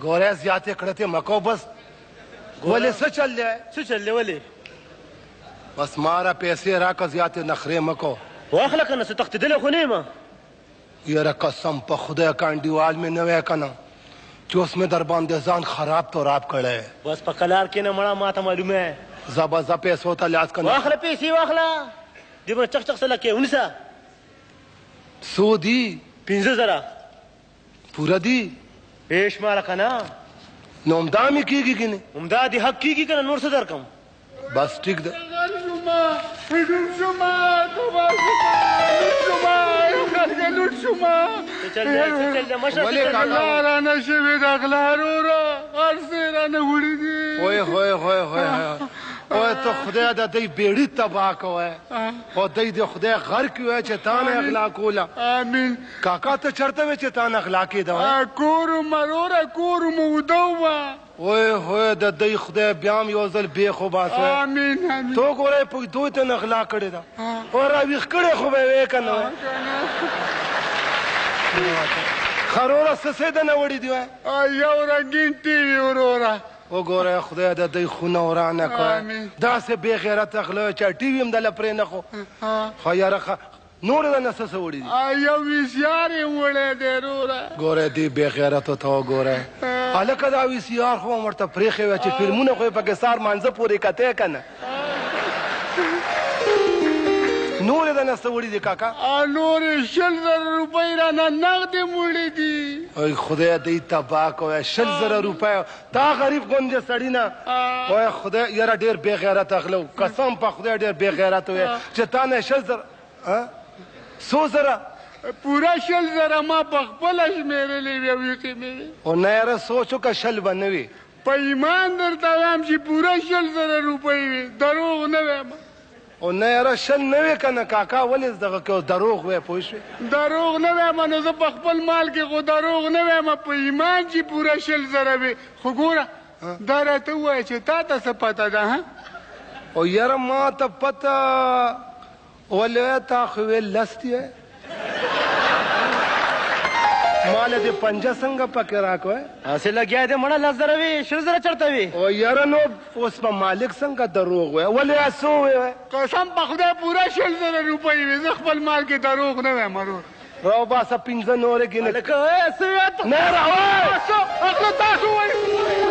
ګوره زیاتې کړتې مکو بس ولې څه چل دی څه چل دی ولې بس ماره پیسې راکه زیاتې نخرې مکو واخله که نه څه تښتېدلی خو نه یم یاره قسم په خدای کانډیوال مې نه وی که نه چې اوس مې در باندې ځان خراب توراب کړی بس په کلار کې نه مړه ما ته معلومه زه به زه پیسو ته لاس که نه واخله پیسې واخله دې به چخ چخ څه لکې ونیسه څو دي 15,000 پوره دي بې شماره که نه نو همدا مې کېږي که نه همدا دې حق کېږي که نه نور څه درکړم بس ټیک ده رانه شوې د غلا وروره هر څه یې رانه وړي دي اوه ته خدای د دوی بیړي تباه کوی او دوی د خدای غر کې وی چې تا نه اغلا کوله امین کاکا ته چېرته وی چې تا نه اغلا کېده کور وم وروره کور وم اوده وه اوه د دوی خدای بیا هم یو ځل بېخ وباسوی امین امین تو ګوره په دوی ته نه اغلا کړې ده او راویښ کړې خو به یې وی که نه خروره څه څه دنه وړي دي یو رنګین ټي وي وروره وګوره خدای د دوی خونه ورانه کړه داسې بې غیرته غله چې ټي وي هم دله پرې نه خو یاره نور یې دنه څه څه وړي دي یو ویسیار یې وړی دی وروره ګوره دې بې غیرتو ته وګوره هلکه دا ویسیار خو هم ورته پرېښی وی چې فلمونه خو یې پکې سار مانځه پورې کتی که نه نور یې دنه څه وړي دي کاکا نور یې 100,000 روپۍ رانه نغدې وړي دي ای خدای دوی تباه کوی 100,000 روپۍ دا غریب غوندې سړي نه وای خدای یاره ډېر بې غیرته غله و قسم په خدای ډېر بې غیرته وی چې تا نه 100,000 څو زره پوره 100,000 ما په خپله شمېرلې وې ویښې مې او نه یاره سوچ وکړه 100 به نه وي په ایمان درته وایم چې پوره 100,000 روپۍ وې دروغ نه وایم او نه یاره 100 نه وې که نه کاکا ولې دغه کې دروغ وی پوه شوې دروغ نه وایم نو زه په خپل مال کې خو دروغ نه وایم په ایمان چې پوره 100,000 وې خو ګوره دا راته ووایه چې تا ته څه پته ده او یاره ما ته پته ولې تا خو ویل لست یې ماله دې پنجه څنګه پکې راکوی هسې لګیا دی مړه 10,000 وي 100,000 چېرته وي او یاره نو اوس په مالک څنګه دروغ وی ولې څه ووی قسم په خدای پوره 100,000 روپۍ وې زه خپل مال کې دروغ نه وایم ورور راوباسه 15 نورې ګینه هلکه څه وې نه راوی اخله تاسو وایي